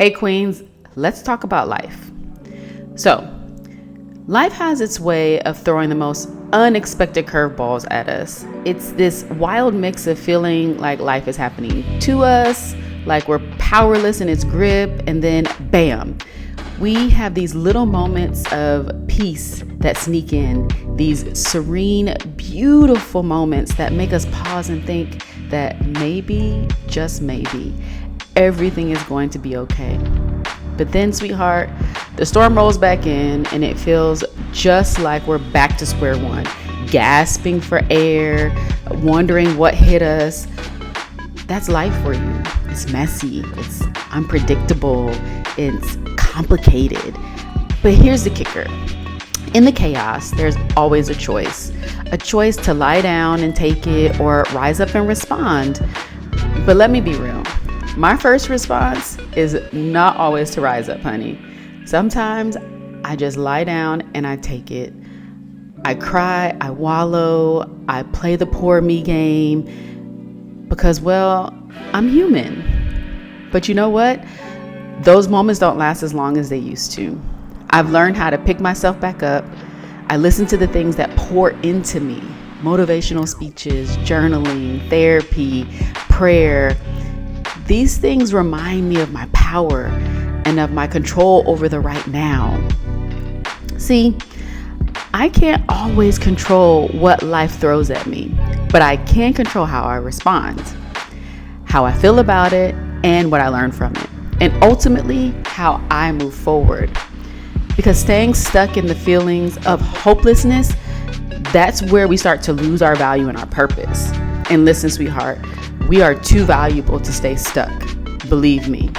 Hey Queens, let's talk about life. So, life has its way of throwing the most unexpected curveballs at us. It's this wild mix of feeling like life is happening to us, like we're powerless in its grip, and then bam, we have these little moments of peace that sneak in, these serene, beautiful moments that make us pause and think that maybe, just maybe, everything is going to be okay. But then, sweetheart, the storm rolls back in and it feels just like we're back to square one, gasping for air, wondering what hit us. That's life for you. It's messy, it's unpredictable, it's complicated. But here's the kicker. In the chaos, there's always a choice to lie down and take it or rise up and respond. But let me be real. My first response is not always to rise up, honey. Sometimes I just lie down and I take it. I cry, I wallow, I play the poor me game because, well, I'm human. But you know what? Those moments don't last as long as they used to. I've learned how to pick myself back up. I listen to the things that pour into me: motivational speeches, journaling, therapy, prayer. These things remind me of my power and of my control over the right now. See, I can't always control what life throws at me, but I can control how I respond, how I feel about it, and what I learn from it, and ultimately how I move forward. Because staying stuck in the feelings of hopelessness, that's where we start to lose our value and our purpose. And listen, sweetheart, we are too valuable to stay stuck. Believe me.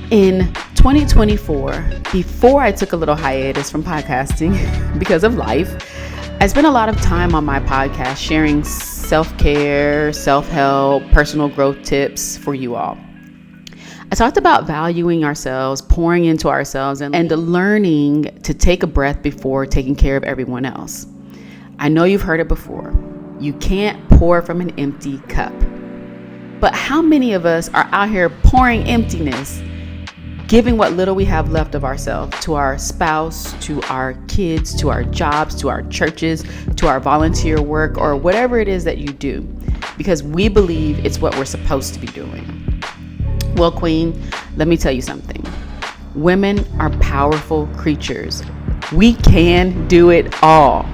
In 2024, before I took a little hiatus from podcasting because of life, I spent a lot of time on my podcast sharing self-care, self-help, personal growth tips for you all. I talked about valuing ourselves, pouring into ourselves, and learning to take a breath before taking care of everyone else. I know you've heard it before. You can't pour from an empty cup. But how many of us are out here pouring emptiness, giving what little we have left of ourselves to our spouse, to our kids, to our jobs, to our churches, to our volunteer work, or whatever it is that you do, because we believe it's what we're supposed to be doing? Well, Queen, let me tell you something. Women are powerful creatures. We can do it all,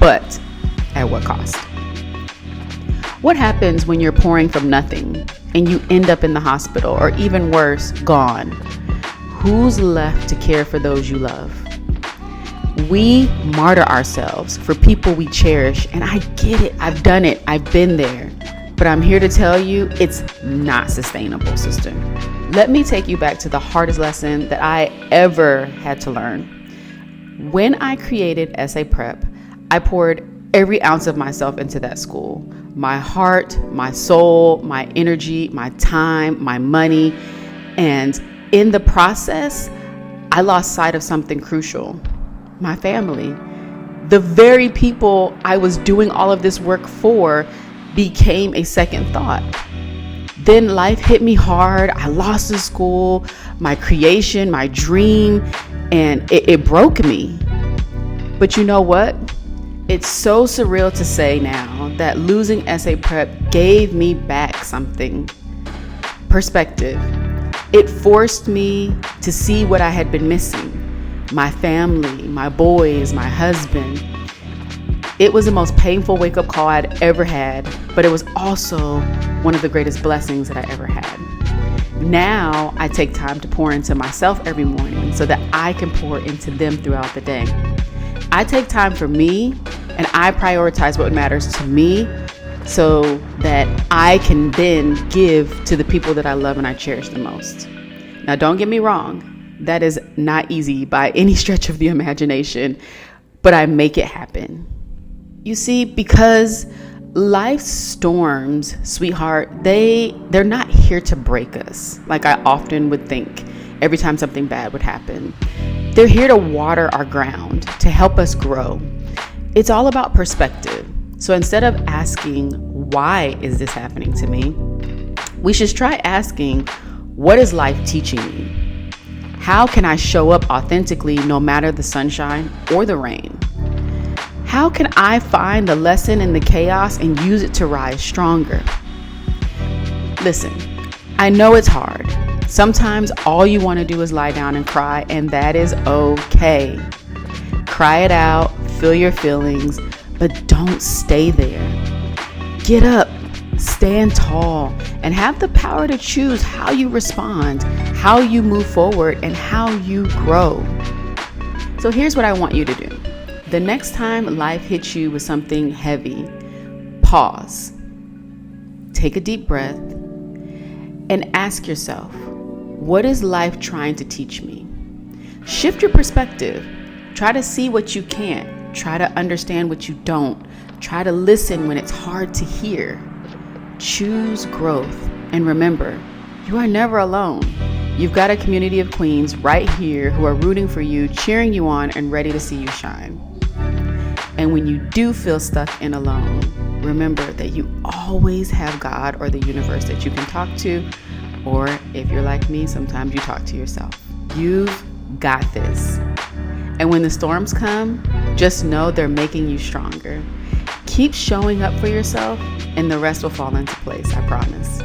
but at what cost? What happens when you're pouring from nothing and you end up in the hospital, or even worse, gone? Who's left to care for those you love? We martyr ourselves for people we cherish, and I get it. I've done it. I've been there. But I'm here to tell you it's not sustainable, sister. Let me take you back to the hardest lesson that I ever had to learn. When I created Essay Prep, I poured every ounce of myself into that school. My heart, my soul, my energy, my time, my money. And in the process, I lost sight of something crucial: my family. The very people I was doing all of this work for became a second thought. Then life hit me hard. I lost the school, my creation, my dream, and it broke me. But you know what? It's so surreal to say now that losing Essay Prep gave me back something: perspective. It forced me to see what I had been missing: my family, my boys, my husband. It was the most painful wake-up call I'd ever had, but it was also one of the greatest blessings that I ever had. Now I take time to pour into myself every morning so that I can pour into them throughout the day. I take time for me, and I prioritize what matters to me so that I can then give to the people that I love and I cherish the most. Now, don't get me wrong. That is not easy by any stretch of the imagination, but I make it happen. You see, because life's storms, sweetheart, they're not here to break us like I often would think every time something bad would happen. They're here to water our ground, to help us grow. It's all about perspective. So instead of asking, why is this happening to me? We should try asking, what is life teaching me? How can I show up authentically no matter the sunshine or the rain? How can I find the lesson in the chaos and use it to rise stronger? Listen, I know it's hard. Sometimes all you want to do is lie down and cry, and that is okay. Cry it out, feel your feelings, but don't stay there. Get up, stand tall, and have the power to choose how you respond, how you move forward, and how you grow. So here's what I want you to do. The next time life hits you with something heavy, pause, take a deep breath, and ask yourself, what is life trying to teach me? Shift your perspective. Try to see what you can't. Try to understand what you don't. Try to listen when it's hard to hear. Choose growth. And remember, you are never alone. You've got a community of queens right here who are rooting for you, cheering you on, and ready to see you shine. And when you do feel stuck and alone, remember that you always have God or the universe that you can talk to, or if you're like me, sometimes you talk to yourself. You've got this. And when the storms come, just know they're making you stronger. Keep showing up for yourself, and the rest will fall into place, I promise.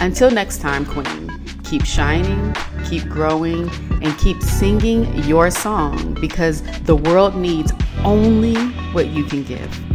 Until next time, Queen, keep shining, keep growing, and keep singing your song, because the world needs only what you can give.